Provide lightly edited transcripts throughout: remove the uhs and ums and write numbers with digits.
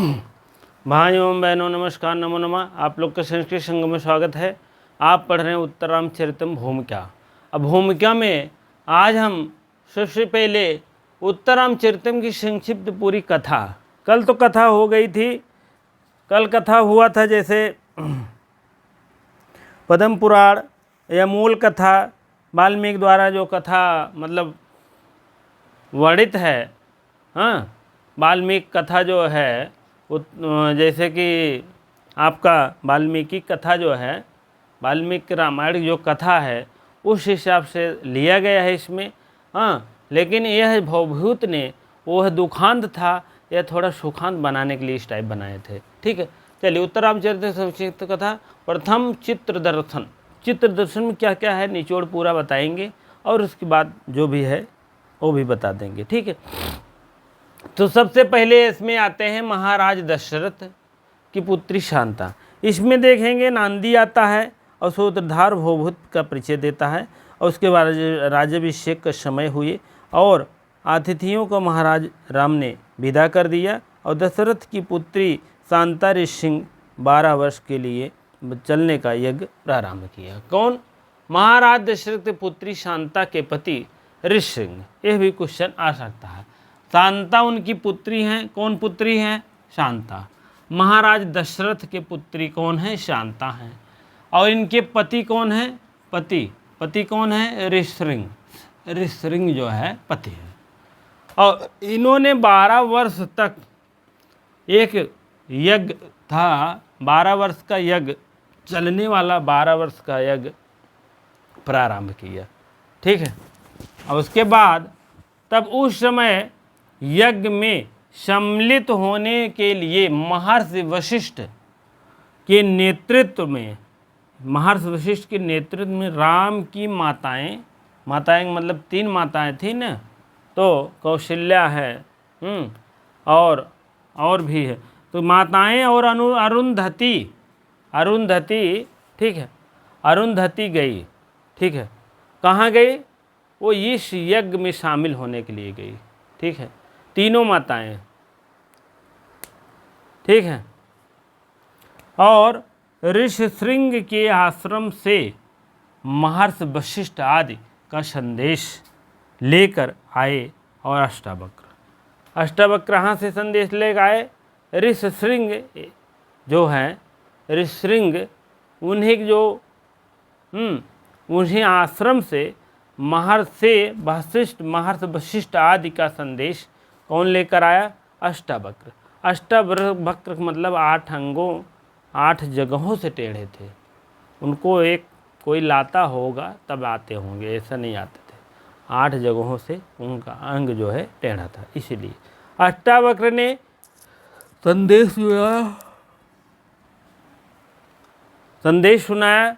भाइयों बहनों नमस्कार, नमो नमः। आप लोग का संस्कृत संघ में स्वागत है। आप पढ़ रहे हैं उत्तरामचरितम भूमिका। अब भूमिका में आज हम सबसे पहले उत्तरामचरितम की संक्षिप्त पूरी कथा, कल तो कथा हो गई थी, कल कथा हुआ था जैसे पद्म पुराण या मूल कथा, वाल्मीकि द्वारा जो कथा मतलब वर्णित है। हाँ, वाल्मीकि कथा जो है जैसे कि आपका वाल्मीकि कथा जो है, वाल्मीकि रामायण जो कथा है उस हिसाब से लिया गया है इसमें। हाँ, लेकिन यह भवभूत ने वह दुखांत था, यह थोड़ा सुखांत बनाने के लिए इस टाइप बनाए थे। ठीक है, चलिए उत्तरामचरित संक्षिप्त कथा। प्रथम चित्र दर्शन। चित्र दर्शन में क्या क्या है निचोड़ पूरा बताएंगे और उसके बाद जो भी है वो भी बता देंगे। ठीक है, तो सबसे पहले इसमें आते हैं महाराज दशरथ की पुत्री शांता। इसमें देखेंगे नांदी आता है और सूत्रधार भवभूत का परिचय देता है और उसके बाद राज्याभिषेक का समय हुए और अतिथियों को महाराज राम ने विदा कर दिया और दशरथ की पुत्री शांता ऋषि 12 वर्ष के लिए चलने का यज्ञ प्रारंभ किया। कौन? महाराज दशरथ की पुत्री शांता के पति ऋषि। यह भी क्वेश्चन आ सकता है। शांता उनकी पुत्री हैं। कौन पुत्री हैं? शांता। महाराज दशरथ के पुत्री कौन है? शांता हैं। और इनके पति कौन है? पति कौन है? ऋषि। ऋषि जो है पति है। और इन्होंने 12 वर्ष तक एक यज्ञ था, 12 वर्ष का यज्ञ चलने वाला 12 वर्ष का यज्ञ प्रारंभ किया। ठीक है, और उसके बाद तब उस समय यज्ञ में सम्मिलित होने के लिए महर्षि वशिष्ठ के नेतृत्व में राम की माताएं मतलब 3 माताएं थी ना, तो कौशल्या है और भी है, तो माताएं और अरुंधति। ठीक है, अरुंधति गई। ठीक है, कहाँ गई? वो इस यज्ञ में शामिल होने के लिए गई। ठीक है, तीनों माताएं। ठीक है, और ऋषिशृंग के आश्रम से महर्षि वशिष्ठ आदि का संदेश लेकर आए और अष्टावक्र यहाँ से संदेश लेकर आए। ऋषिशृंग जो है, ऋषिशृंग उन्हीं आश्रम से महर्षि वशिष्ठ आदि का संदेश कौन लेकर आया? अष्टावक्र। अष्टावक्र मतलब 8 अंगों 8 जगहों से टेढ़े थे। उनको एक कोई लाता होगा तब आते होंगे, ऐसा नहीं आते थे। 8 जगहों से उनका अंग जो है टेढ़ा था, इसीलिए अष्टावक्र ने संदेश सुनाया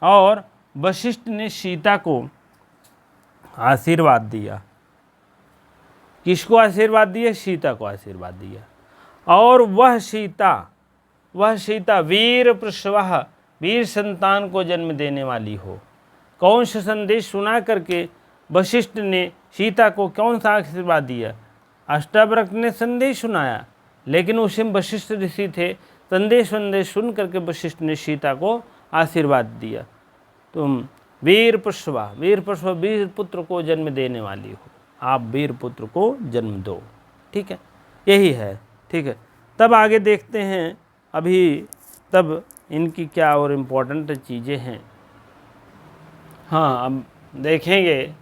और वशिष्ठ ने सीता को आशीर्वाद दिया। किसको आशीर्वाद दिया? सीता को आशीर्वाद दिया। और वह सीता वीर प्रसवः, वीर संतान को जन्म देने वाली हो। कौन सा संदेश सुना करके वशिष्ठ ने सीता को कौन सा आशीर्वाद दिया? अष्टावक्र ने संदेश सुनाया, लेकिन उस समय वशिष्ठ ऋषि थे। संदेश सुन करके वशिष्ठ ने सीता को आशीर्वाद दिया, तुम वीर प्रसवा, वीर पुत्र को जन्म देने वाली हो, आप वीर पुत्र को जन्म दो। ठीक है, यही है। ठीक है, तब आगे देखते हैं अभी तब इनकी क्या और इम्पोर्टेंट चीज़ें हैं। हाँ, अब देखेंगे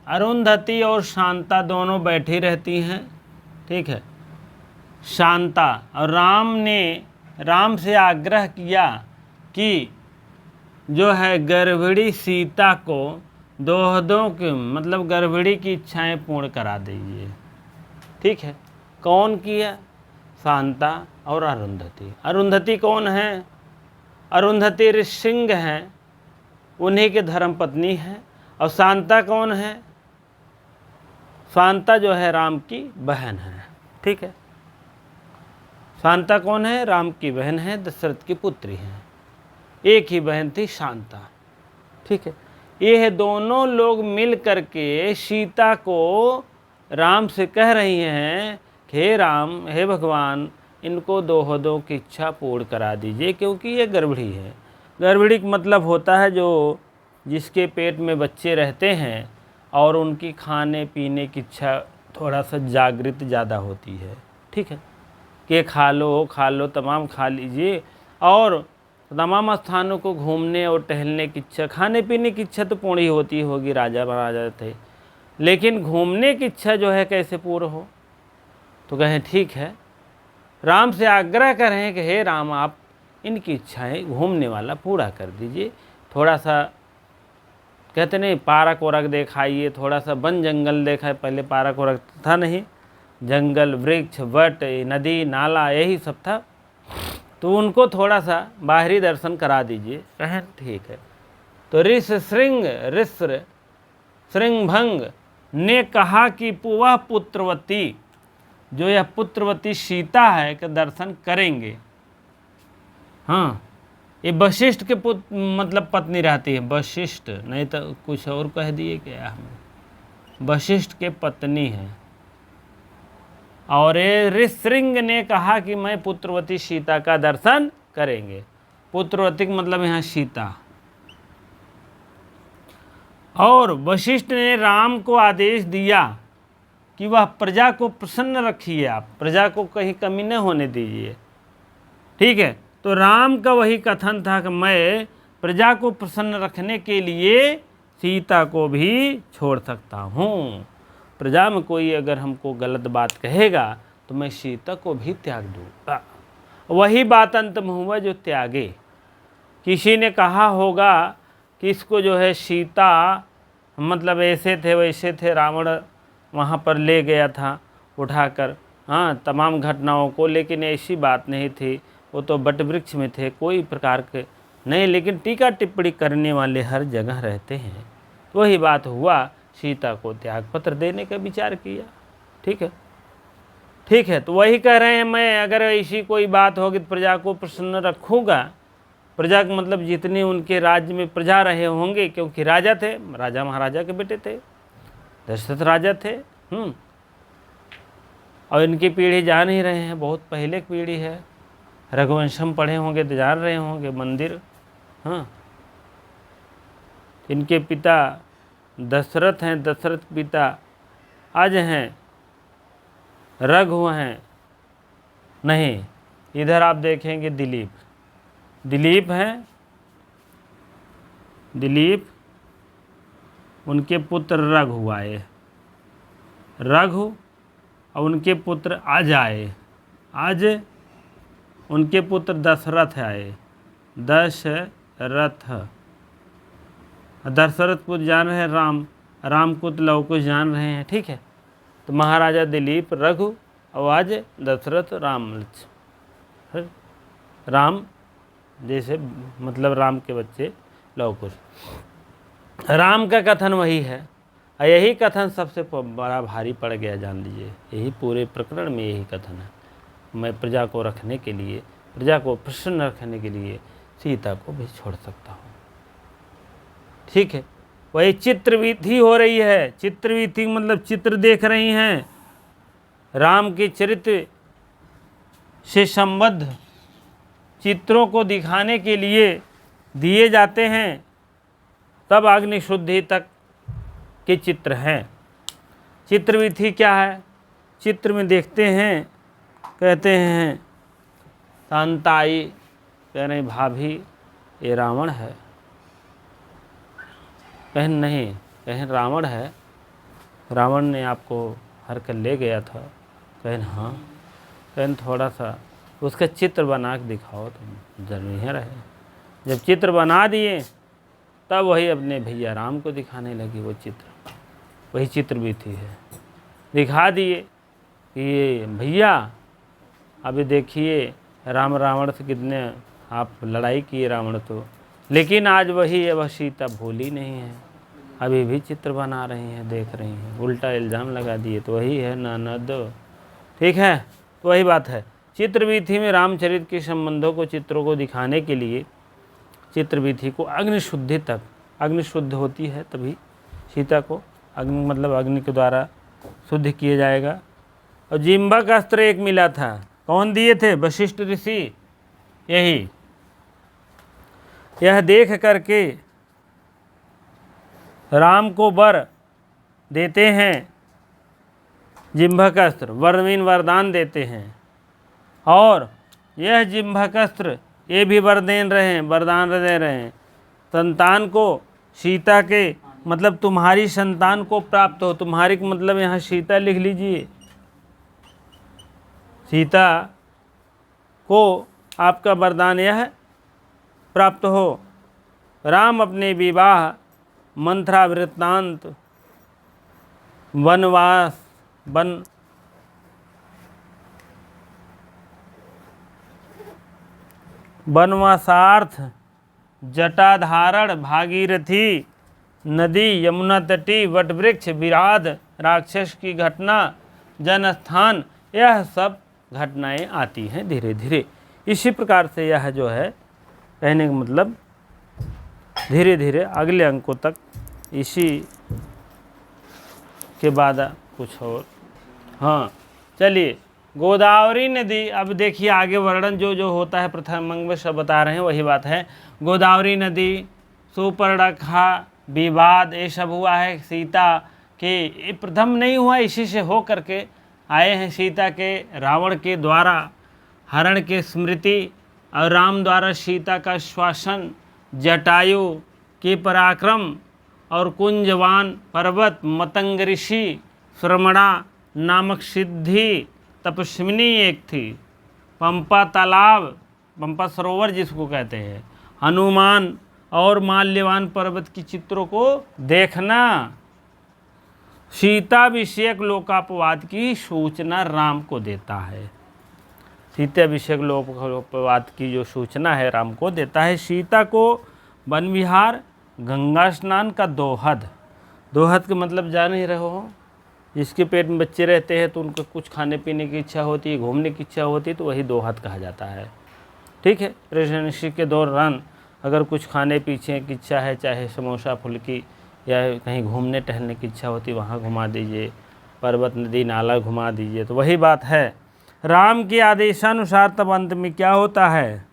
अरुंधति और शांता दोनों बैठी रहती हैं। ठीक है, शांता और राम से आग्रह किया कि जो है गर्भिणी सीता को दोहदों के मतलब गर्भिणी की इच्छाएं पूर्ण करा दीजिए। ठीक है, कौन किया? शांता और अरुंधति। अरुंधति कौन है? अरुंधति ऋषि हैं, उन्हीं के धर्म पत्नी है। और शांता कौन है? शांता जो है राम की बहन है। ठीक है, शांता कौन है? राम की बहन है, दशरथ की पुत्री है। एक ही बहन थी शांता। ठीक है, ये दोनों लोग मिल करके सीता को राम से कह रही हैं कि हे राम, हे भगवान, इनको दोहदों की इच्छा पूर्ण करा दीजिए, क्योंकि ये गर्भिणी है। गर्भिणी का मतलब होता है जो जिसके पेट में बच्चे रहते हैं और उनकी खाने पीने की इच्छा थोड़ा सा जागृत ज़्यादा होती है। ठीक है, कि खा लो तमाम खा लीजिए, और तमाम स्थानों को घूमने और टहलने की इच्छा, खाने पीने की इच्छा तो पूर्ण ही होती होगी, राजा महाराजा थे, लेकिन घूमने की इच्छा जो है कैसे पूर्ण हो। तो कहें ठीक है, राम से आग्रह करें कि हे राम, आप इनकी इच्छाएं घूमने वाला पूरा कर दीजिए। थोड़ा सा कहते नहीं पार्क वारक दिखाइए, थोड़ा सा वन जंगल देखा, पहले पार्क वारक था नहीं, जंगल वृक्ष वट नदी नाला यही सब था, तो उनको थोड़ा सा बाहरी दर्शन करा दीजिए। कहें ठीक है। तो ऋष श्रृंगभंग ने कहा कि वह पुत्रवती, जो यह पुत्रवती सीता है, के दर्शन करेंगे। हाँ, ये वशिष्ठ के मतलब पत्नी रहती है, वशिष्ठ नहीं तो कुछ और कह दिए क्या हमें, वशिष्ठ के पत्नी है। और ये ऋषशृंग ने कहा कि मैं पुत्रवती सीता का दर्शन करेंगे। पुत्रवती का मतलब यहाँ सीता। और वशिष्ठ ने राम को आदेश दिया कि वह प्रजा को प्रसन्न रखिए, आप प्रजा को कहीं कमी न होने दीजिए। ठीक है, तो राम का वही कथन था कि मैं प्रजा को प्रसन्न रखने के लिए सीता को भी छोड़ सकता हूँ। प्रजा में कोई अगर हमको गलत बात कहेगा तो मैं सीता को भी त्याग दूँगा। वही बात अंत में हुआ जो त्यागे। किसी ने कहा होगा कि इसको जो है सीता मतलब ऐसे थे वैसे थे, रावण वहाँ पर ले गया था उठाकर, हाँ, तमाम घटनाओं को, लेकिन ऐसी बात नहीं थी। वो तो बट वृक्ष में थे, कोई प्रकार के नहीं, लेकिन टीका टिप्पणी करने वाले हर जगह रहते हैं। वही बात हुआ, सीता को त्याग पत्र देने का विचार किया। ठीक है, ठीक है। तो वही कह रहे हैं, मैं अगर ऐसी कोई बात होगी तो प्रजा को प्रसन्न रखूँगा। प्रजा का मतलब जितने उनके राज्य में प्रजा रहे होंगे, क्योंकि राजा थे, राजा महाराजा के बेटे थे, दशरथ राजा थे। और इनकी पीढ़ी जान ही रहे हैं, बहुत पहले की पीढ़ी है। रघुवंशम पढ़े होंगे तो जान रहे होंगे मंदिर। हाँ, इनके पिता दशरथ हैं, दशरथ पिता अज हैं, रघु हैं, नहीं, इधर आप देखेंगे दिलीप हैं, दिलीप उनके पुत्र रघु आए, रघु और उनके पुत्र अज आए, अज उनके पुत्र दशरथ आए, दशरथ को जान रहे हैं, राम को तो लव को जान रहे हैं। ठीक है, तो महाराजा दिलीप रघु और आज दशरथ राम जैसे मतलब राम के बच्चे लव कुश। राम का कथन वही है, और यही कथन सबसे बड़ा भारी पड़ गया, जान लीजिए। यही पूरे प्रकरण में यही कथन है, मैं प्रजा को रखने के लिए, प्रजा को प्रसन्न रखने के लिए सीता को भी छोड़ सकता हूँ। ठीक है, वही चित्रवीथी हो रही है। चित्रवीथी मतलब चित्र देख रही हैं, राम के चरित्र से संबद्ध चित्रों को दिखाने के लिए दिए जाते हैं, तब अग्नि शुद्धि तक के चित्र हैं। चित्रवीथी क्या है? चित्र में देखते हैं, कहते हैं शांताई, कह रहे भाभी ये रावण है, कहें नहीं, कहें रावण है, रावण ने आपको हर कर ले गया था, कहें हाँ, कहें थोड़ा सा उसका चित्र बना के दिखाओ तो जरूरी रहे। जब चित्र बना दिए तब वही अपने भैया राम को दिखाने लगी, वो चित्र, वही चित्र भी थी है, दिखा दिए कि ये भैया अभी देखिए राम रावण से कितने आप लड़ाई किए रावण तो, लेकिन आज वही है, वह सीता भूली नहीं है, अभी भी चित्र बना रही हैं, देख रही हैं, उल्टा इल्ज़ाम लगा दिए तो वही है ननद। ठीक है, तो वही बात है। चित्रवीथी में रामचरित के संबंधों को, चित्रों को दिखाने के लिए चित्रवीथी को अग्नि शुद्धि तक, अग्नि शुद्ध होती है तभी सीता को, अग्नि मतलब अग्नि के द्वारा शुद्ध किया जाएगा। और जिम्भक अस्त्र एक मिला था। कौन दिए थे? वशिष्ठ ऋषि। यही यह देख करके राम को वर देते हैं, जिम्भक अस्त्र वरदान देते हैं। और यह जिम्भक अस्त्र ये भी वरदान दे रहे हैं संतान को, सीता के मतलब तुम्हारी संतान को प्राप्त हो। तुम्हारी मतलब यहाँ सीता लिख लीजिए, सीता को आपका वरदान यह प्राप्त हो। राम अपने विवाह, मंथरा वृत्तांत, वनवासार्थ, जटाधारण, भागीरथी नदी, यमुना तटी, वटवृक्ष, विराध, राक्षस की घटना, जनस्थान, यह सब घटनाएं आती हैं धीरे धीरे। इसी प्रकार से यह जो है कहने का मतलब धीरे धीरे अगले अंकों तक इसी के बाद कुछ और। हाँ चलिए, गोदावरी नदी, अब देखिए आगे वर्णन जो होता है प्रथम अंग में सब बता रहे हैं वही बात है। गोदावरी नदी, सुपर्णखा, विवाद, ये सब हुआ है सीता के। ये प्रथम नहीं हुआ, इसी से हो करके आए हैं सीता के रावण के द्वारा हरण के स्मृति और राम द्वारा सीता का श्वासन, जटायु के पराक्रम और कुंजवान पर्वत, मतंग ऋषि, श्रमणा नामक सिद्धि तपस्विनी एक थी, पंपा तालाब, पंपा सरोवर जिसको कहते हैं, हनुमान और माल्यवान पर्वत की चित्रों को देखना। सीता विषयक लोकापवाद की सूचना राम को देता है। सीता विषयक लोकापवाद की जो सूचना है राम को देता है। सीता को वन विहार, गंगा स्नान का दोहद, दोहद का मतलब जान ही रहे हो, जिसके पेट में बच्चे रहते हैं तो उनको कुछ खाने पीने की इच्छा होती है, घूमने की इच्छा होती है, तो वही दोहद कहा जाता है। ठीक है, प्रेगनेंसी के दौरान अगर कुछ खाने पीछे की इच्छा है, चाहे समोसा फुल्की या कहीं घूमने टहलने की इच्छा होती है, वहाँ घुमा दीजिए, पर्वत नदी नाला घुमा दीजिए, तो वही बात है। राम के आदेशानुसार तब अंत में क्या होता है,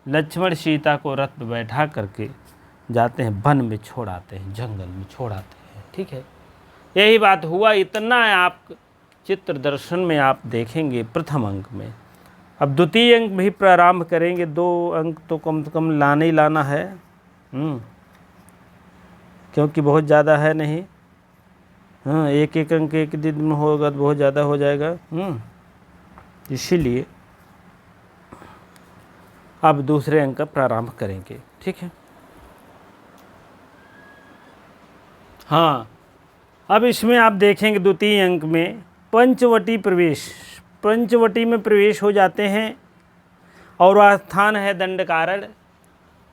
लक्ष्मण सीता को रथ पर बैठा करके जाते हैं, वन में छोड़ आते हैं, जंगल में छोड़ आते हैं। ठीक है, यही बात हुआ। इतना आप चित्र दर्शन में आप देखेंगे प्रथम अंक में। अब द्वितीय अंक भी प्रारंभ करेंगे। 2 अंक तो कम से कम लाना ही लाना है, क्योंकि बहुत ज़्यादा है नहीं। हाँ, एक एक अंक एक दिन में होगा तो बहुत ज़्यादा हो जाएगा। इसीलिए अब दूसरे अंक का प्रारंभ करेंगे। ठीक है, हाँ, अब इसमें आप देखेंगे द्वितीय अंक में पंचवटी प्रवेश, पंचवटी में प्रवेश हो जाते हैं और वह स्थान है दंडकारण्य।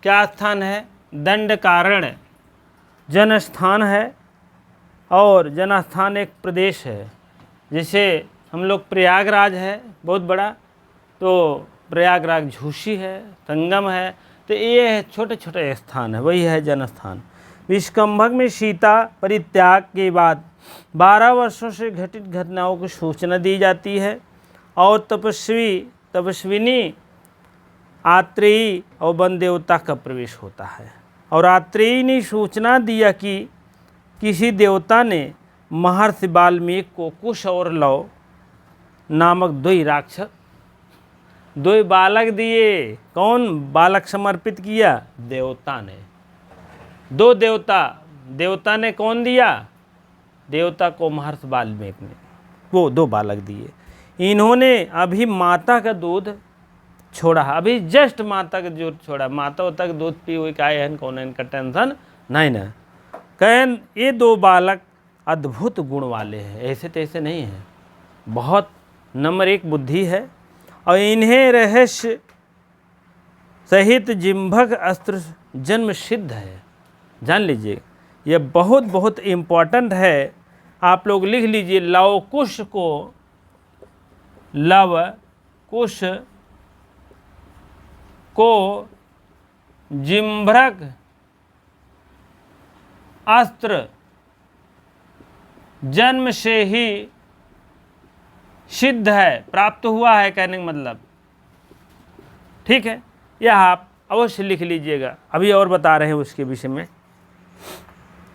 क्या स्थान है? दंडकारण्य जनस्थान है, और जनस्थान एक प्रदेश है। जैसे हम लोग प्रयागराज है बहुत बड़ा, तो प्रयागराज झूसी है, संगम है, तो ये छोटे छोटे स्थान है, वही है जनस्थान। विष्कंभक में सीता परित्याग के बाद 12 वर्षों से घटित घटनाओं की सूचना दी जाती है, और तपस्विनी आत्रेयी और वन देवता का प्रवेश होता है। और आत्रेयी ने सूचना दिया कि किसी देवता ने महर्षि वाल्मीकि को कुश और लव नामक 2 राक्षस, 2 बालक दिए। कौन बालक समर्पित किया? देवता ने। 2 देवता ने कौन दिया? देवता को महर्षि वाल्मीकि ने वो 2 बालक दिए। इन्होंने अभी माता का दूध छोड़ा, अभी जस्ट माता का दूध छोड़ा, माता तक दूध पी हुई का है, कौन है, इनका टेंशन नहीं ना। कहें ये 2 बालक अद्भुत गुण वाले हैं, ऐसे तैसे नहीं हैं, बहुत नंबर 1 बुद्धि है। और इन्हें रहस्य सहित जिम्भक अस्त्र जन्म सिद्ध है। जान लीजिए, यह बहुत बहुत इम्पोर्टेंट है, आप लोग लिख लीजिए। लवकुश को जिम्भक अस्त्र जन्म से ही सिद्ध है, प्राप्त हुआ है कहने का मतलब, ठीक है। यह आप अवश्य लिख लीजिएगा, अभी और बता रहे हैं उसके विषय में।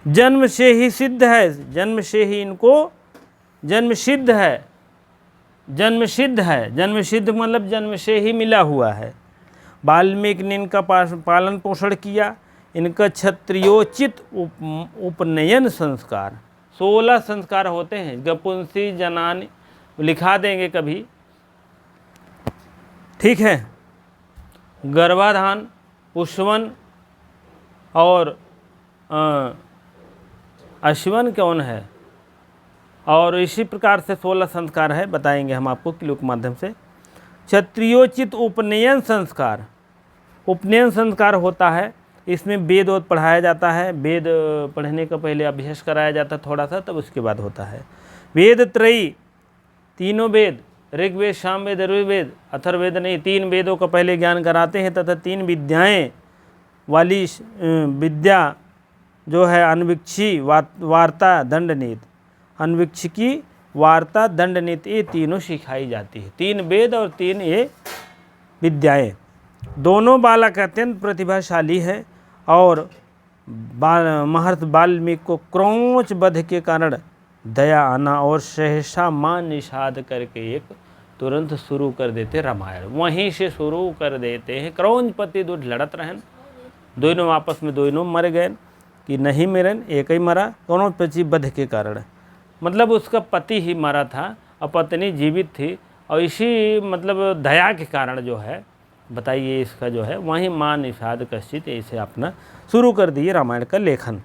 जन्म से ही सिद्ध है, जन्म से ही इनको जन्म सिद्ध है, जन्म सिद्ध है, जन्म सिद्ध मतलब जन्म से ही मिला हुआ है। वाल्मीकि ने इनका पालन पोषण किया। इनका क्षत्रियोचित उपनयन संस्कार, 16 संस्कार होते हैं। गपुंसी जनानी लिखा देंगे कभी, ठीक है। गर्भाधान, पुष्वन और अश्वन कौन है, और इसी प्रकार से 16 संस्कार है, बताएंगे हम आपको क्लू के माध्यम से। क्षत्रियोचित उपनयन संस्कार, उपनयन संस्कार होता है, इसमें वेद पढ़ाया जाता है। वेद पढ़ने का पहले अभ्यास कराया जाता है थोड़ा सा, तब उसके बाद होता है। वेद त्रयी, तीनों वेद, ऋग्वेद, सामवेद, यजुर्वेद, अथर्ववेद नहीं, 3 वेदों का पहले ज्ञान कराते हैं, तथा 3 विद्याएं वाली विद्या जो है अनविक्षी, वार्ता, दंडनीत, अनविक्षिकी, वार्ता, दंडनीत, ये तीनों सिखाई जाती है। 3 वेद और 3 ये विद्याएं। दोनों बालक अत्यंत प्रतिभाशाली है और महर्षि वाल्मीकि को क्रौंच वध के कारण दया आना और सहसा मान निषाद करके एक तुरंत शुरू कर देते रामायण, वहीं से शुरू कर देते हैं। क्रौंच पति दूध लड़त रहन, दोनों आपस में दोनों मर गए कि नहीं मेरन, एक ही मरा, क्रौंच पति वध के कारण, मतलब उसका पति ही मरा था और पत्नी जीवित थी, और इसी मतलब दया के कारण जो है, बताइए इसका जो है वहीं मां निषाद कश्चित ऐसे अपना शुरू कर दिए रामायण का लेखन।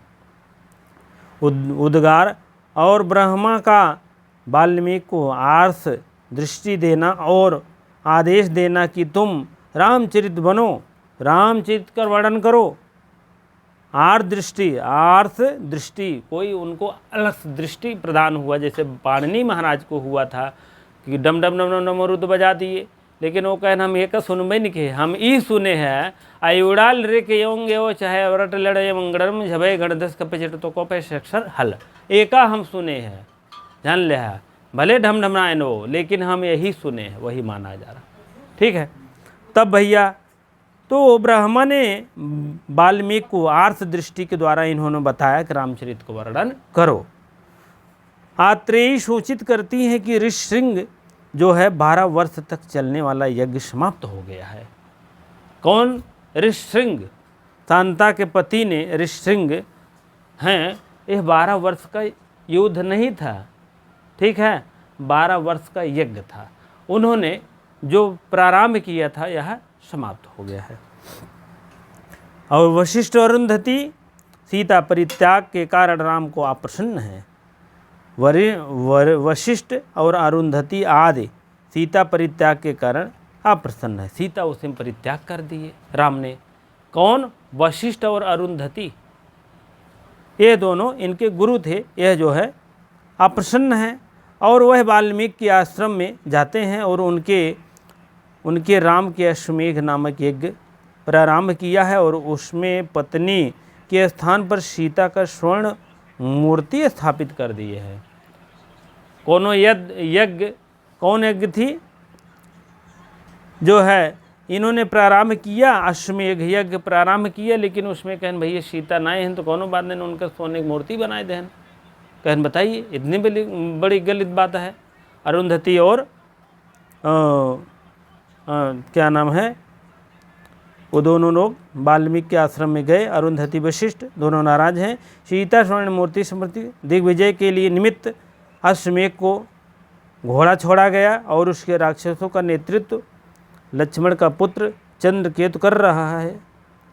उद्गार और ब्रह्मा का वाल्मीकि को आर्ष दृष्टि देना और आदेश देना कि तुम रामचरित बनो, रामचरित का वर्णन करो। आर्ष दृष्टि, कोई उनको अलग दृष्टि प्रदान हुआ, जैसे पाणिनि महाराज को हुआ था कि डम डम डम डम रुद्र बजा दिए, लेकिन वो कहना हम एक सुनबे नहीं के, हम ई सुने हैं आयुड़ाल रे के योंगे वो चाहे औरट लड़े मंगड़म झबे गणदस कपचट तो कोपे अक्षर हल, एका हम सुने हैं, जान ले है, भले ढमढमराए नो, लेकिन हम यही सुने हैं, वही माना जा रहा, ठीक है। तब भैया तो ब्रह्मा ने वाल्मीकि को आर्ष दृष्टि के द्वारा इन्होंने बताया कि रामचरित को वर्णन करो। आत्रेयी सूचित करती हैं कि ऋषिशृंग जो है 12 वर्ष तक चलने वाला यज्ञ समाप्त हो गया है। कौन? ऋषिशृंग, शांता के पति ने ऋषिशृंग हैं। यह 12 वर्ष का युद्ध नहीं था, ठीक है, 12 वर्ष का यज्ञ था। उन्होंने जो प्रारंभ किया था यह समाप्त हो गया है। और वशिष्ठ और अरुंधति सीता परित्याग के कारण राम को अप्रसन्न है। वशिष्ठ और अरुंधति आदि सीता परित्याग के कारण अप्रसन्न है। सीता उसे परित्याग कर दिए राम ने। कौन? वशिष्ठ और अरुंधति, ये दोनों इनके गुरु थे। यह जो है अप्रसन्न है और वह वाल्मीकि के आश्रम में जाते हैं और उनके राम के अश्वमेघ नामक यज्ञ प्रारंभ किया है और उसमें पत्नी के स्थान पर सीता का स्वर्ण मूर्ति स्थापित कर दिए है। कौन यज्ञ थी जो है इन्होंने प्रारंभ किया? अश्वमेघ यज्ञ प्रारंभ किया, लेकिन उसमें कहन भैया सीता ना हैं तो कौनो बात नहीं, उनका सोने की मूर्ति बनाए देन। कहन बताइए, इतनी बड़ी गलत बात है। अरुंधति और क्या नाम है, वो दोनों लोग वाल्मीकि के आश्रम में गए। अरुंधति वशिष्ठ दोनों नाराज हैं। सीता स्वर्ण मूर्ति स्मृति दिग्विजय के लिए निमित्त अश्वमेघ को घोड़ा छोड़ा गया और उसके राक्षसों का नेतृत्व लक्ष्मण का पुत्र चंद्रकेतु कर रहा है।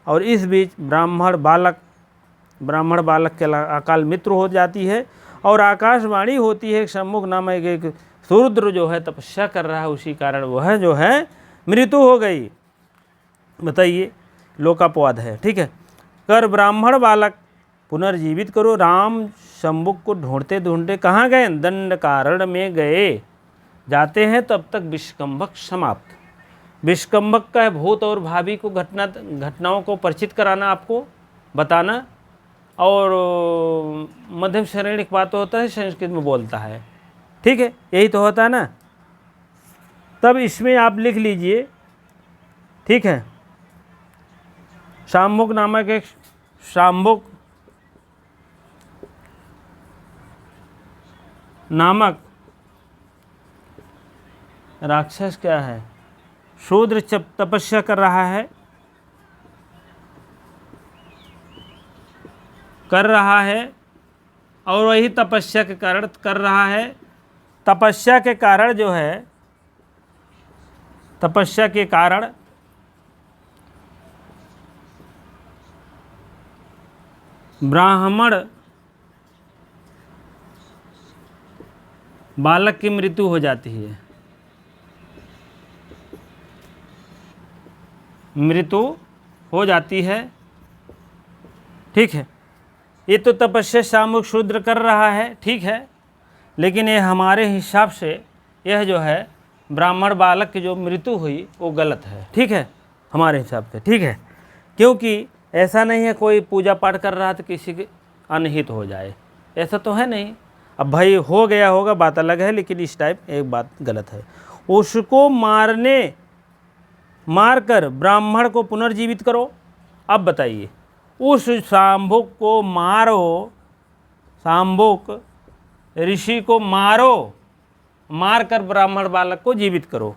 और इस बीच ब्राह्मण बालक के अकाल मृत्यु हो जाती है और आकाशवाणी होती है सम्मुख नामक एक शूद्र जो है तपस्या कर रहा है, उसी कारण वह जो है मृत्यु हो गई। बताइए, लोकापवाद है, ठीक है। कर ब्राह्मण बालक पुनर्जीवित करो। राम शंभुक को ढूंढते ढूंढते कहाँ गए? दंड कारण में गए। जाते हैं तब तक विष्कंभक समाप्त। विष्कंभक का है भूत और भावी को घटनाओं को परिचित कराना, आपको बताना, और मध्यम श्रेणी की बात होता है, संस्कृत में बोलता है, ठीक है, यही तो होता है ना। तब इसमें आप लिख लीजिए, ठीक है, शाम्मुक नामक एक शाम्मुक नामक राक्षस क्या है, शूद्र तपस्या कर रहा है और वही तपस्या के कारण कर रहा है। तपस्या के कारण जो है, तपस्या के कारण ब्राह्मण बालक की मृत्यु हो जाती है, मृत्यु हो जाती है, ठीक है। ये तो तपस्या शाम्मुक शूद्र कर रहा है, ठीक है, लेकिन ये हमारे हिसाब से यह जो है ब्राह्मण बालक की जो मृत्यु हुई वो गलत है, ठीक है, हमारे हिसाब से, ठीक है। क्योंकि ऐसा नहीं है कोई पूजा पाठ कर रहा तो किसी के अनहित हो जाए, ऐसा तो है नहीं। अब भाई हो गया होगा बात अलग है, लेकिन इस टाइप एक बात गलत है। उसको मारकर ब्राह्मण को पुनर्जीवित करो। अब बताइए, उस शाम्मुक को मारो, शाम्मुक ऋषि को मारो, मारकर ब्राह्मण बालक को जीवित करो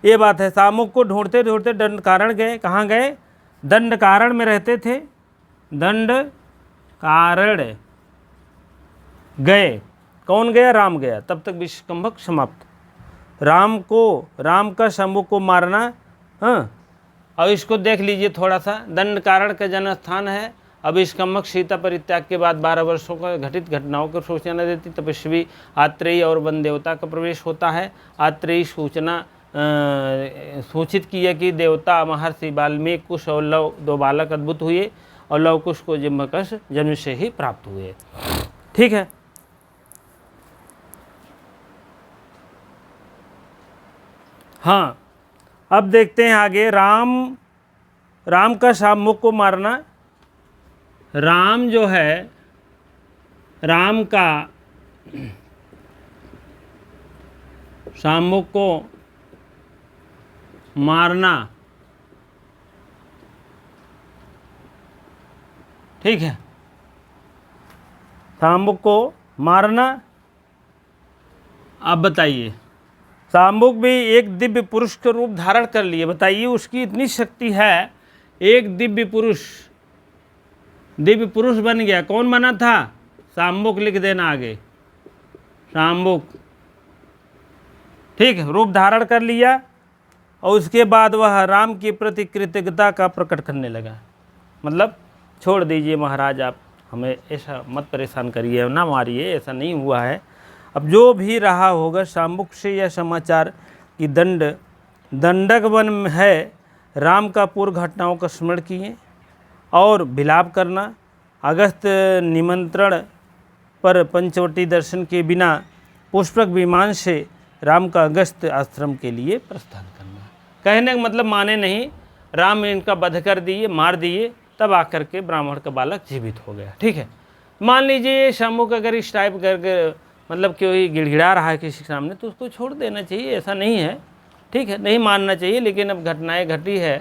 ये बात है। शाम्मुक को ढूंढते ढूंढते दंडकारण्य गए। कहाँ गए? दंडकारण्य में रहते थे, दंडकारण्य गए। कौन गया? राम गया। तब तक विष्कंभक समाप्त। राम का शाम्मुक को मारना, हाँ। और इसको देख लीजिए थोड़ा सा, दंडकारण्य का जन्म स्थान है। अब विष्कंभक सीता परित्याग के बाद 12 वर्षों का घटित घटनाओं को सूचना देती तपस्वी आत्रेयी और वन देवता का प्रवेश होता है। आत्रेयी सूचित किया कि देवता महर्षि वाल्मीकि, कुश और लव 2 बालक अद्भुत हुए और लव कुश को जिम्बकश जन्म से ही प्राप्त हुए, ठीक है। हाँ, अब देखते हैं आगे। राम का शाम्मुक को मारना। राम जो है, राम का शाम्मुक को मारना, ठीक है, शाम्मुक को मारना। अब बताइए, शाम्मुक भी एक दिव्य पुरुष का रूप धारण कर लिए। बताइए, उसकी इतनी शक्ति है, एक दिव्य पुरुष बन गया। कौन बना था? शाम्मुक। लिख देना आगे, शाम्मुक, ठीक है, रूप धारण कर लिया। और उसके बाद वह राम के प्रति कृतज्ञता का प्रकट करने लगा। मतलब छोड़ दीजिए महाराज, आप हमें ऐसा मत परेशान करिए, ना मारिए, ऐसा नहीं हुआ है। अब जो भी रहा होगा, शाम्मुक से यह समाचार कि दंडक वन है, राम का पूर्व घटनाओं का स्मरण किए और विलाप करना। अगस्त निमंत्रण पर पंचवटी दर्शन के बिना पुष्पक विमान से राम का अगस्त आश्रम के लिए प्रस्थान करना। कहने का मतलब माने नहीं, राम इनका वध कर दिए, मार दिए, तब आकर के ब्राह्मण का बालक जीवित हो गया, ठीक है। मान लीजिए शाम्मुक अगर इस टाइप करके मतलब कोई गिड़गिड़ा रहा है किसी के सामने, तो उसको छोड़ देना चाहिए, ऐसा नहीं है, ठीक है, नहीं मानना चाहिए। लेकिन अब घटनाएं घटी है,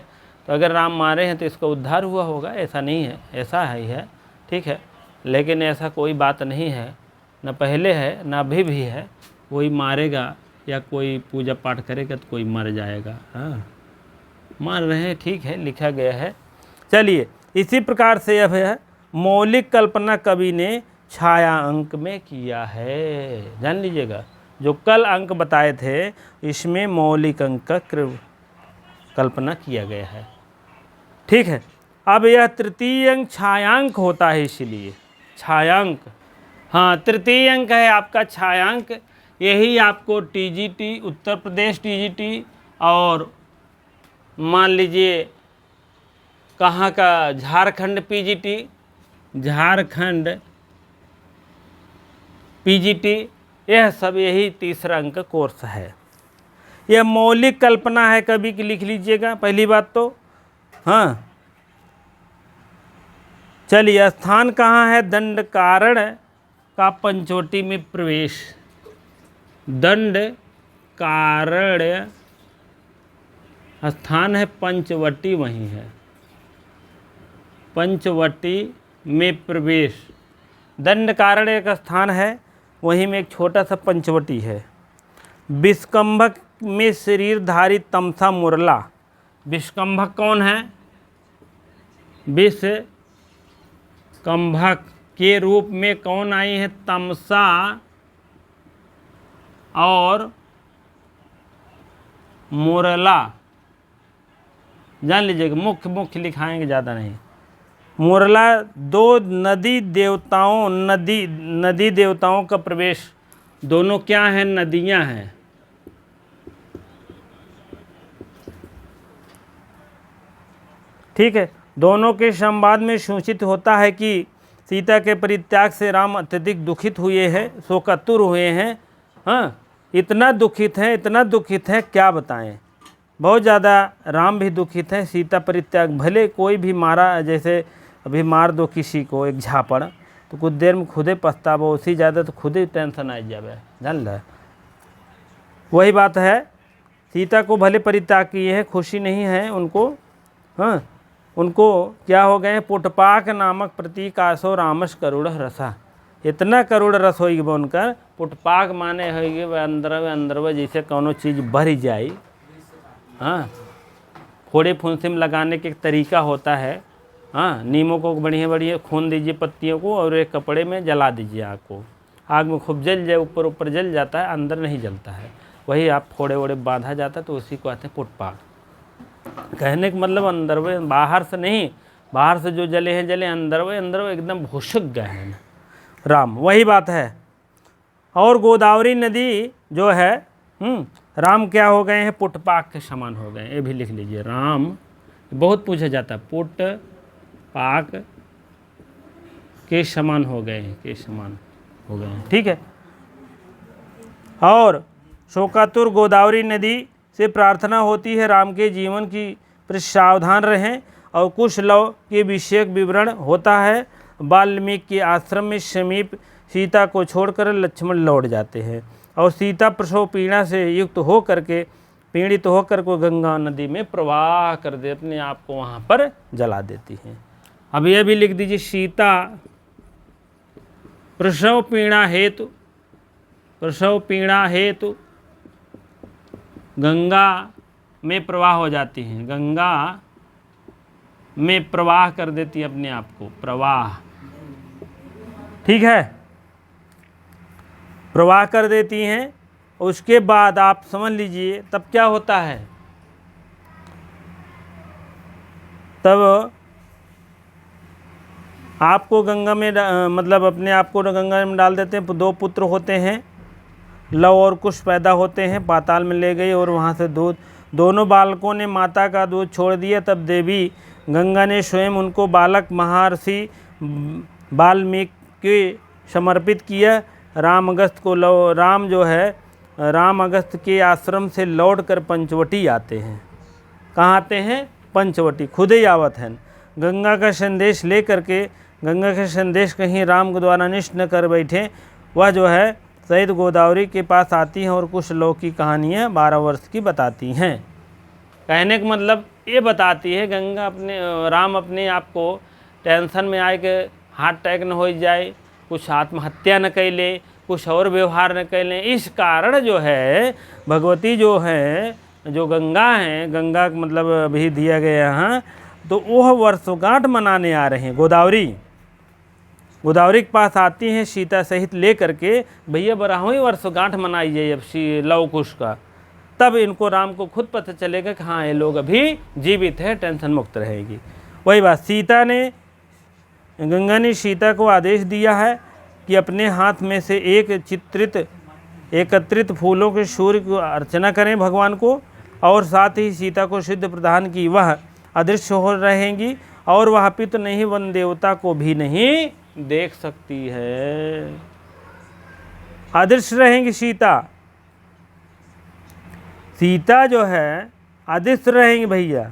तो अगर राम मारे हैं तो इसका उद्धार हुआ होगा, ऐसा नहीं है, ऐसा है, ठीक है। लेकिन ऐसा कोई बात नहीं है, न पहले है न अभी भी है। कोई मारेगा या कोई पूजा पाठ करेगा तो कोई मर जाएगा, हाँ, मान रहे हैं, ठीक है, लिखा गया है। चलिए, इसी प्रकार से अब है मौलिक कल्पना कवि ने छाया अंक में किया है। जान लीजिएगा, जो कल अंक बताए थे, इसमें मौलिक अंक का कल्पना किया गया है, ठीक है। अब यह तृतीय अंक छायांक होता है, इसीलिए छायांक, हाँ, तृतीय अंक है आपका छायांक। यही आपको टीजीटी, उत्तर प्रदेश टीजीटी, और मान लीजिए कहाँ का, झारखंड पीजीटी, झारखंड पीजीटी, यह सब यही तीसरा अंक का कोर्स है। यह मौलिक कल्पना है कवि की, लिख लीजिएगा पहली बात तो, हाँ। चलिए, स्थान कहाँ है? दंडकारण्य का पंचवटी में प्रवेश, दंड कारण्य स्थान है पंचवटी, वहीं है पंचवटी में प्रवेश। दंडकारण्य एक स्थान है, वहीं में एक छोटा सा पंचवटी है। विष्कंभक में शरीरधारी तमसा मुरला। विष्कंभक कौन है? विष्कंभक के रूप में कौन आई है? तमसा और मुरला। जान लीजिएगा, मुख्य मुख्य लिखाएंगे, ज़्यादा नहीं। मुरला दो नदी देवताओं का प्रवेश। दोनों क्या हैं? नदियां हैं। ठीक है। दोनों के संवाद में सूचित होता है कि सीता के परित्याग से राम अत्यधिक दुखित हुए हैं, शोकातुर हुए हैं। हाँ, इतना दुखित है क्या बताएं। बहुत ज़्यादा राम भी दुखित है। सीता परित्याग, भले कोई भी मारा, जैसे अभी मार दो किसी को एक झापड़, तो कुछ देर में खुदे पछतावो, उससे ज़्यादा तो खुद ही टेंशन आ जाए, जान रहा है। वही बात है, सीता को भले परित्याग किए हैं, खुशी नहीं है उनको। हाँ, उनको क्या हो गए? पुटपाक नामक प्रतीक आसो रामस करुण रसा। इतना करुण रस होगी उनकर। पुटपाक माने होगी वह अंदरवे जैसे कोनो चीज़ भर जाए। हाँ, फोड़े फुंसी में लगाने के एक तरीका होता है। हाँ, नीमों को बढ़िया बढ़िया खून दीजिए पत्तियों को, और एक कपड़े में जला दीजिए आग को। आग में खूब जल जाए, ऊपर ऊपर जल जाता है, अंदर नहीं जलता है। वही आप फोड़े वोड़े बांधा जाता है, तो उसी को आते हैं पुटपाक। कहने का मतलब अंदर वे, बाहर से नहीं। बाहर से जो जले हैं जले, अंदर वे एकदम भुसक गए हैं राम। वही बात है। और गोदावरी नदी जो है, राम क्या हो गए हैं? पुटपाक के समान हो गए। ये भी लिख लीजिए, राम बहुत पूछा जाता है, पुटपाक के समान हो गए हैं, के समान हो गए हैं। ठीक है। और शोकातुर गोदावरी नदी से प्रार्थना होती है राम के जीवन की पर सावधान रहें। और कुछ लव के विषय विवरण होता है। वाल्मीकि के आश्रम में समीप सीता को छोड़कर लक्ष्मण लौट जाते हैं, और सीता प्रसव पीड़ा से युक्त हो करके, पीड़ित होकर को गंगा नदी में प्रवाह कर दे, अपने आप को वहाँ पर जला देती हैं। अब यह भी लिख दीजिए, सीता प्रसव पीड़ा हेतु गंगा में प्रवाह हो जाती हैं। गंगा में प्रवाह कर देती है अपने आप को, प्रवाह। ठीक है, प्रवाह कर देती हैं। उसके बाद आप समझ लीजिए तब क्या होता है। तब आपको गंगा में मतलब अपने आप को गंगा में डाल देते हैं। दो पुत्र होते हैं, लव और कुश पैदा होते हैं, पाताल में ले गई और वहाँ से दूध, दोनों बालकों ने माता का दूध छोड़ दिया। तब देवी गंगा ने स्वयं उनको बालक महर्षि वाल्मीकि के समर्पित किया। राम अगस्त के आश्रम से लौटकर पंचवटी आते हैं। कहाँ आते हैं? पंचवटी, खुद ही आवत हैं। गंगा का संदेश ले करके, गंगा का संदेश कहीं राम के द्वारा निष्ठ न कर बैठे, वह जो है सहित गोदावरी के पास आती हैं और कुछ लोग की कहानियाँ 12 वर्ष की बताती हैं। कहने का मतलब ये बताती है, राम अपने आप को टेंशन में आए कि हार्ट अटैक न हो जाए, कुछ आत्महत्या न कर ले, कुछ और व्यवहार न कर लें। इस कारण जो है भगवती जो है, जो गंगा हैं, गंगा का मतलब अभी दिया गया यहाँ, तो वह वर्षगांठ मनाने आ रहे हैं। गोदावरी के पास आती हैं सीता सहित ले करके, भैया 12वीं वर्षगांठ मनाई जाए अब लव कुश का। तब इनको राम को खुद पता चलेगा कि हाँ, ये लोग अभी जीवित है, टेंशन मुक्त रहेगी। वही बात, गंगा ने सीता को आदेश दिया है कि अपने हाथ में से एकत्रित फूलों के सूर्य को अर्चना करें भगवान को, और साथ ही सीता को सिद्ध प्रदान की वह अदृश्य हो रहेंगी, और वह पितु नहीं वन देवता को भी नहीं देख सकती है। अदृश्य रहेंगी सीता जो है अदृश्य रहेंगी भैया।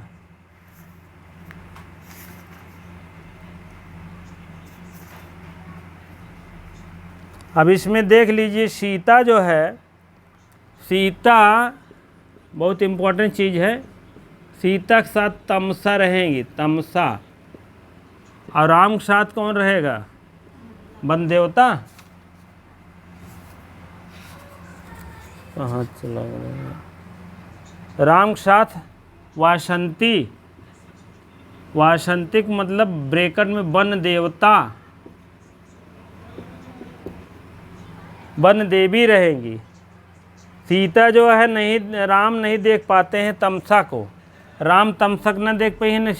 अब इसमें देख लीजिए, सीता जो है सीता बहुत इम्पोर्टेंट चीज़ है, सीता के साथ तमसा रहेंगी, तमसा। और राम के साथ कौन रहेगा? वन देवता। कहाँ चला गया? राम के साथ वासंती, वासंतिक मतलब ब्रैकेट में वन देवता, वन देवी रहेंगी। सीता जो है नहीं, राम नहीं देख पाते हैं तमसा को, राम तमसक न देख पाए हैं, न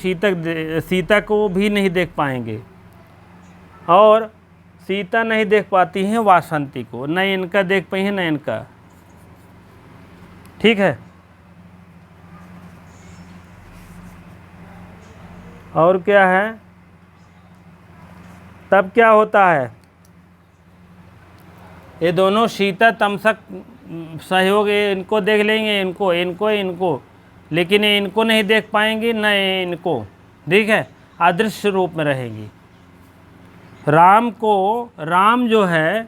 सीता को भी नहीं देख पाएंगे। और सीता नहीं देख पाती हैं वासंती को, न इनका देख पाई हैं न इनका। ठीक है। और क्या है, तब क्या होता है, ये दोनों सीता तमसक सहयोग इनको देख लेंगे, इनको, लेकिन इनको नहीं देख पाएंगे न इनको। ठीक है, अदृश्य रूप में रहेंगी। राम जो है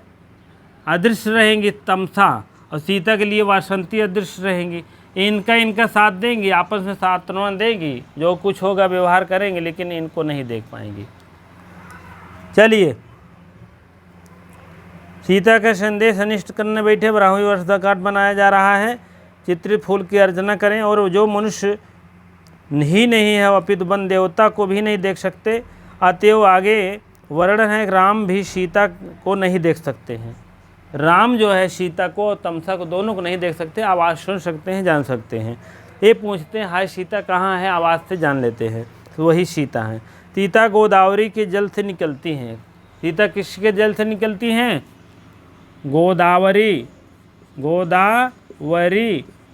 अदृश्य रहेंगी तमसा, और सीता के लिए वासंती अदृश्य रहेंगी। इनका साथ देंगी, आपस में सांत्वना देंगी, जो कुछ होगा व्यवहार करेंगे, लेकिन इनको नहीं देख पाएंगी। चलिए, सीता का संदेश अनिष्ट करने बैठे ब्राह्मी वर्षा काट बनाया जा रहा है। चित्रित फूल की अर्चना करें, और जो मनुष्य ही नहीं है अपितु वन देवता को भी नहीं देख सकते। अतएव आगे वर्णन है, राम भी सीता को नहीं देख सकते हैं। राम जो है सीता को और तमसा को दोनों को नहीं देख सकते, आवाज़ सुन सकते हैं, जान सकते हैं। ये पूछते हैं हाय सीता कहाँ है, आवाज़ से जान लेते हैं, तो वही सीता हैं। सीता गोदावरी के जल से निकलती हैं। सीता किसके जल से निकलती हैं? गोदावरी,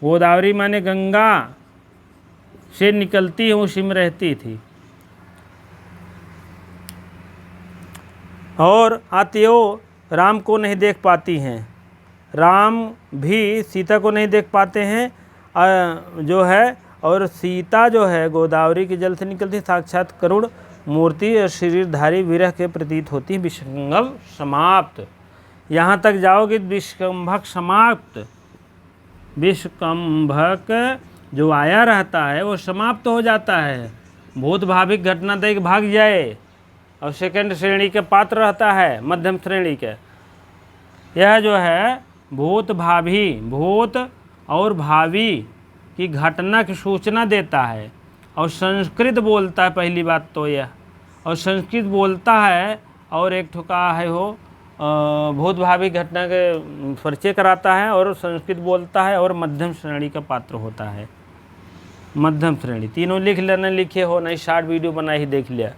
गोदावरी माने गंगा से निकलती है, उसी में रहती थी। और अतएव राम को नहीं देख पाती हैं, राम भी सीता को नहीं देख पाते हैं जो है। और सीता जो है गोदावरी के जल से निकलती, साक्षात करुण मूर्ति और शरीरधारी विरह के प्रतीत होती है। विषंगम समाप्त, यहाँ तक जाओगे विषकंभक समाप्त। विषकंभक जो आया रहता है वो समाप्त हो जाता है, भूत भाविक घटना देख भाग जाए, और सेकंड श्रेणी के पात्र रहता है, मध्यम श्रेणी के। यह जो है भूत और भावी की घटना की सूचना देता है, और संस्कृत बोलता है। पहली बात तो यह, और संस्कृत बोलता है, और एक ठुका है हो भूत भावी घटना के परिचय कराता है, और संस्कृत बोलता है, और मध्यम श्रेणी का पात्र होता है। मध्यम श्रेणी तीनों लिख लेना, लिखे हो नहीं, शार्ट वीडियो बना ही देख लिया।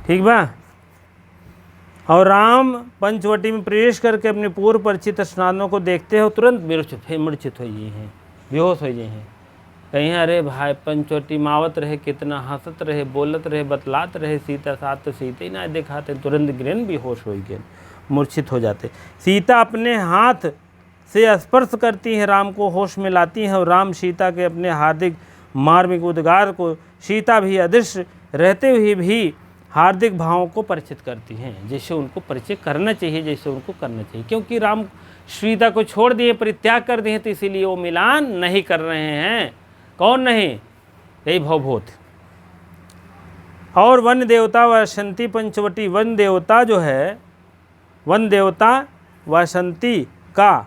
ठीक बा। और राम पंचवटी में प्रवेश करके अपने पूर्व परिचित स्नानों को देखते हो, तुरंत मूर्छित हो गए हैं, बेहोश हो गए हैं। कहीं अरे भाई पंचवटी मावत रहे, कितना हंसत रहे, बोलत रहे, बतलात रहे, सीता साथ तो सीते ही ना दिखाते, तुरंत गिरन बेहोश हो गए, मूर्छित हो जाते। सीता अपने हाथ से स्पर्श करती है, राम को होश में लाती है, और राम सीता के अपने हार्दिक मार्मिक उद्गार को सीता भी अदृश्य रहते हुए भी हार्दिक भावों को परिचित करती हैं, जैसे उनको परिचय करना चाहिए, जैसे उनको करना चाहिए। क्योंकि राम सीता को छोड़ दिए, परित्याग कर दिए, तो इसीलिए वो मिलान नहीं कर रहे हैं। कौन नहीं? यही भवभूत। और वन देवता वासंती पंचवटी, वन देवता जो है, वन देवता वासंती का,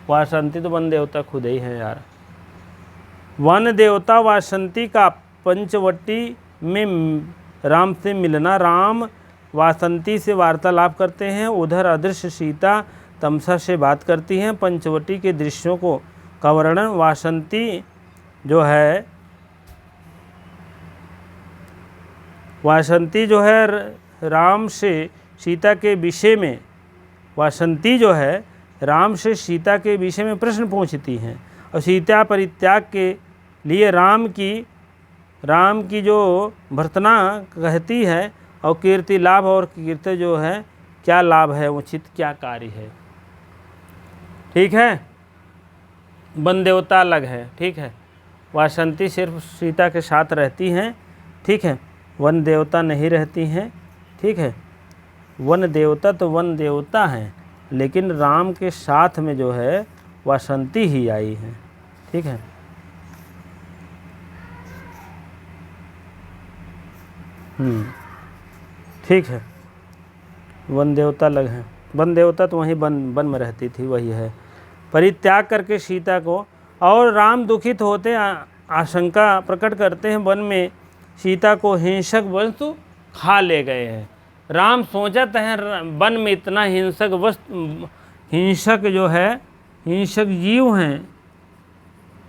वासंती तो वन देवता खुद ही है यार। वन देवता वासंती का पंचवटी में राम से मिलना, राम वासंती से वार्तालाप करते हैं, उधर अदृश्य सीता तमसा से बात करती हैं। पंचवटी के दृश्यों का वर्णन, वासंती जो है राम से सीता के विषय में, वासंती जो है राम से सीता के विषय में प्रश्न पूछती हैं, और सीता परित्याग के लिए राम की जो भर्तना कहती है, और कीर्ति लाभ, और कीर्ति जो है क्या लाभ है, उचित क्या कार्य है। ठीक है, वन देवता अलग है। ठीक है, वासंती सिर्फ सीता के साथ रहती हैं। ठीक है, वन देवता नहीं रहती हैं। ठीक है, वन देवता तो वन देवता हैं, लेकिन राम के साथ में जो है वासंती ही आई है। ठीक है, ठीक है। वन देवता लग हैं, वन देवता तो वहीं वन में रहती थी, वही है। परित्याग करके सीता को, और राम दुखित होते आशंका प्रकट करते हैं वन में सीता को हिंसक वस्तु खा ले गए हैं। राम सोचते हैं वन में इतना हिंसक वस्तु, हिंसक जो है, हिंसक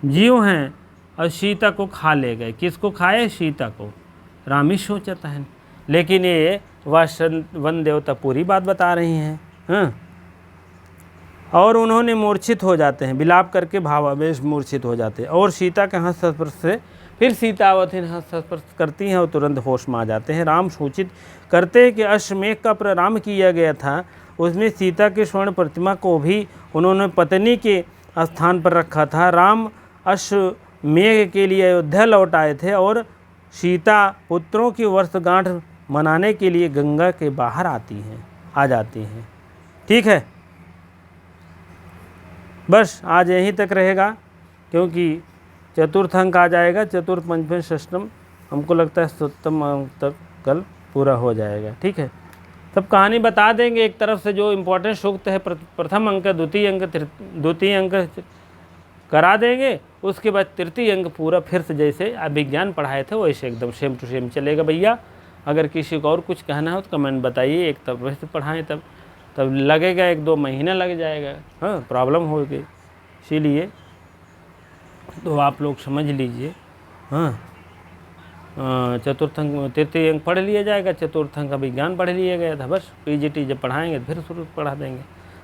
जीव हैं और सीता को खा ले गए। किसको खाए? सीता को। राम ही सोचता है, लेकिन ये वन देवता पूरी बात बता रही हैं। हाँ, और उन्होंने मूर्छित हो जाते हैं, विलाप करके भावावेश मूर्छित हो जाते हैं। और सीता के हस्त स्पर्श से फिर सीतावती हस्त स्पर्श करती हैं और तुरंत होश में आ जाते हैं। राम सूचित करते हैं कि अश्वमेघ का प्रारंभ किया गया था, उसमें सीता की स्वर्ण प्रतिमा को भी उन्होंने पत्नी के स्थान पर रखा था। राम अश्वमेघ के लिए अयोध्या लौट आए थे और सीता पुत्रों की वर्षगांठ मनाने के लिए गंगा के बाहर आ जाती हैं। ठीक है, बस आज यहीं तक रहेगा, क्योंकि चतुर्थ अंक आ जाएगा। चतुर्थ पंचम षष्टम हमको लगता है सप्तम अंक तक कल पूरा हो जाएगा। ठीक है, सब कहानी बता देंगे। एक तरफ से जो इम्पोर्टेंट सूक्त है प्रथम अंक, द्वितीय अंक करा देंगे, उसके बाद तृतीय अंक पूरा फिर से जैसे विज्ञान पढ़ाए थे वैसे एकदम सेम टू सेम चलेगा भैया। अगर किसी को और कुछ कहना हो तो कमेंट बताइए। एक तब वैसे पढ़ाएं तब लगेगा 1-2 महीना लग जाएगा। हाँ, प्रॉब्लम होगी, इसीलिए तो आप लोग समझ लीजिए। हाँ, चतुर्थ अंक तृतीय अंक पढ़ लिया जाएगा, चतुर्थ अंक का विज्ञान पढ़ लिया गया था। बस पीजीटी जब पढ़ाएंगे फिर शुरू पढ़ा देंगे।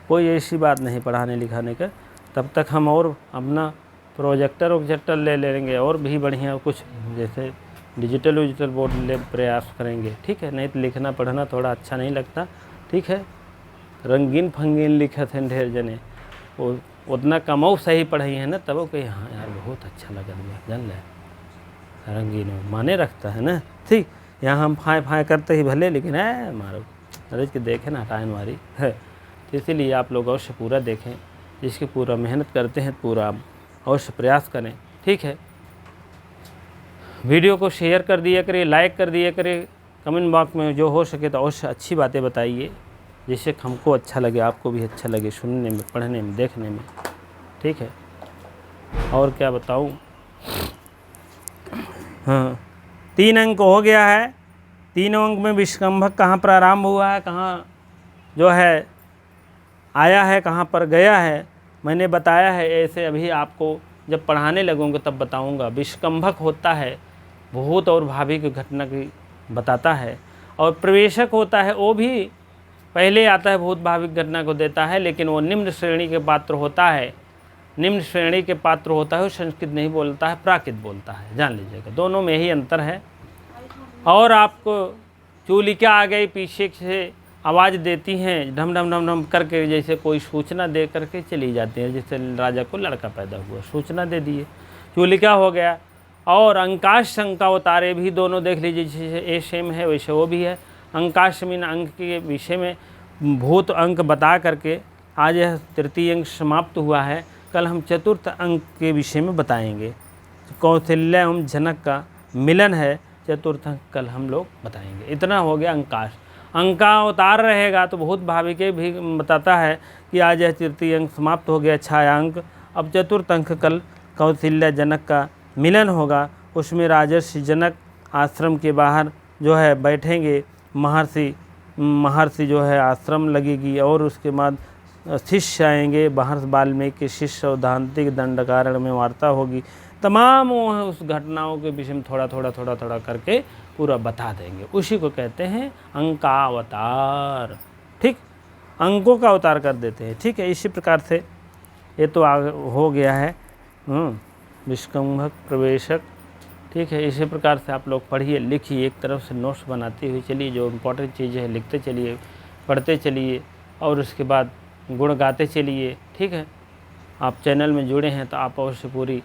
कोई ऐसी बात नहीं पढ़ाने लिखाने का। तब तक हम और अपना प्रोजेक्टर ले लेंगे और भी बढ़िया कुछ, जैसे डिजिटल बोर्ड ले प्रयास करेंगे। ठीक है, नहीं तो लिखना पढ़ना थोड़ा अच्छा नहीं लगता। ठीक है, रंगीन फंगीन लिखे थे ढेर जने, वो उतना कमाऊ सही पढ़ाई है ना, तब वो कही हाँ यार बहुत अच्छा लगा जान ले, रंगीन माने रखता है ना। ठीक, यहाँ हम फाए करते ही भले, लेकिन है मारो अरे कि देखें ना हटाए मारी है। तो इसीलिए आप लोग अवश्य पूरा देखें, जिसकी पूरा मेहनत करते हैं पूरा अवश्य प्रयास करें। ठीक है, वीडियो को शेयर कर दिया करिए, लाइक कर दिया करिए, कमेंट बॉक्स में जो हो सके तो अवश्य अच्छी बातें बताइए, जिससे हमको अच्छा लगे, आपको भी अच्छा लगे सुनने में, पढ़ने में, देखने में। ठीक है, और क्या बताऊं। हाँ, 3 अंक हो गया है। 3 अंक में विष्कंभक कहाँ प्रारंभ हुआ है, कहाँ जो है आया है, कहाँ पर गया है, मैंने बताया है। ऐसे अभी आपको जब पढ़ाने लगूंगा तब बताऊंगा। विष्कंभक होता है भूत और भावी की घटना की बताता है, और प्रवेशक होता है वो भी पहले आता है, भूत भावी घटना को देता है, लेकिन वो निम्न श्रेणी के पात्र होता है। निम्न श्रेणी के पात्र होता है, वो संस्कृत नहीं बोलता है, प्राकृत बोलता है, जान लीजिएगा। दोनों में ही अंतर है। और आपको चूलिका आ गई पीछे से आवाज़ देती हैं, ढम ढम ढम ढम करके, जैसे कोई सूचना दे करके चली जाती है। जैसे राजा को लड़का पैदा हुआ, सूचना दे दिए, चूलिका हो गया। और अंकाश शंका उतारे भी दोनों देख लीजिए, जैसे ए सेम है वैसे वो भी है। अंकाश मीन अंक के विषय में भूत अंक बता करके आज यह तृतीय अंक समाप्त हुआ है। कल हम चतुर्थ अंक के विषय में बताएंगे। कौशल्या एवं जनक का मिलन है, चतुर्थ अंक कल हम लोग बताएंगे। इतना हो गया अंकाश। अंकावतार रहेगा तो बहुत भावी के भी बताता है कि आज यह तृतीय अंक समाप्त हो गया, छायांक। अब चतुर्थ अंक कल कौशल्या जनक का मिलन होगा, उसमें राजर्षि जनक आश्रम के बाहर जो है बैठेंगे, महर्षि जो है आश्रम लगेगी, और उसके बाद शिष्य आएंगे, महर्षि वाल्मीकि शिष्य औदांतिक दंडकारण्य में वार्ता होगी। तमाम उस घटनाओं के विषय में थोड़ा थोड़ा करके पूरा बता देंगे। उसी को कहते हैं अंकावतार। ठीक, अंकों का अवतार कर देते हैं। ठीक है, इसी प्रकार से ये तो हो गया है विष्कंभक प्रवेशक। ठीक है, इसी प्रकार से आप लोग पढ़िए, लिखिए, एक तरफ से नोट्स बनाते हुए चलिए, जो इम्पोर्टेंट चीज़ें हैं लिखते चलिए, पढ़ते चलिए, और उसके बाद गुण गाते चलिए। ठीक है, आप चैनल में जुड़े हैं तो आप अवश्य पूरी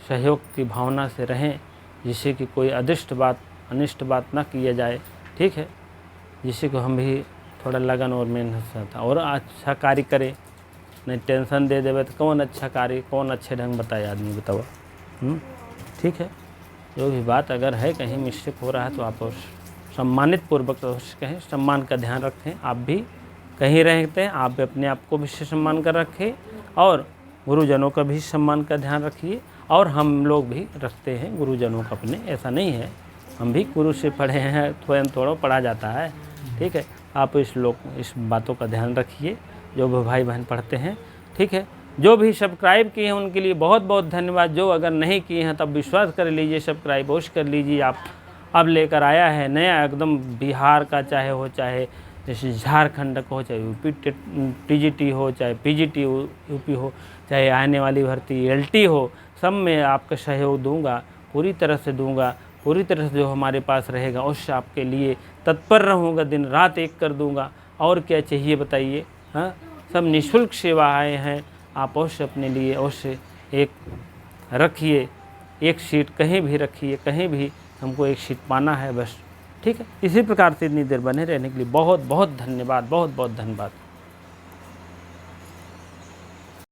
सहयोग की भावना से रहें, जिससे कि कोई अनिष्ट बात ना किया जाए। ठीक है, जिससे को हम भी थोड़ा लगन और मेहनत से था और अच्छा कार्य करे, नहीं टेंशन दे देवे तो कौन अच्छा कार्य, कौन अच्छे ढंग बताए आदमी, बताओ। ठीक है, जो भी बात अगर है कहीं मिस्टेक हो रहा है तो आप सम्मानित पूर्वक अवश्य कहें, सम्मान का ध्यान रखें। आप भी कहीं रहते हैं, आप भी अपने आप को भी सम्मान कर रखें और गुरुजनों का भी सम्मान का ध्यान रखिए। और हम लोग भी रखते हैं गुरुजनों का अपने, ऐसा नहीं है, हम भी गुरु से पढ़े हैं, थोड़ा पढ़ा जाता है। ठीक है, आप इस बातों का ध्यान रखिए जो भी भाई बहन पढ़ते हैं। ठीक है, जो भी सब्सक्राइब किए हैं उनके लिए बहुत बहुत धन्यवाद। जो अगर नहीं किए हैं तब विश्वास कर लीजिए, सब्सक्राइब अवश्य कर लीजिए। आप अब लेकर आया है नया एकदम बिहार का, चाहे जैसे झारखंड का हो, चाहे यूपी टीजीटी हो, चाहे पीजीटी यूपी हो, चाहे आने वाली भर्ती एलटी हो, सब में आपका सहयोग दूंगा, पूरी तरह से दूंगा। पूरी तरह से जो हमारे पास रहेगा उससे आपके लिए तत्पर रहूँगा, दिन रात एक कर दूंगा। और क्या चाहिए बताइए। हाँ, सब निःशुल्क सेवाएँ हैं। आप अवश्य अपने लिए अवश्य एक रखिए, एक सीट कहीं भी रखिए, कहीं भी हमको एक सीट पाना है बस। ठीक है, इसी प्रकार से इतनी देर बने रहने के लिए बहुत बहुत धन्यवाद, बहुत बहुत धन्यवाद।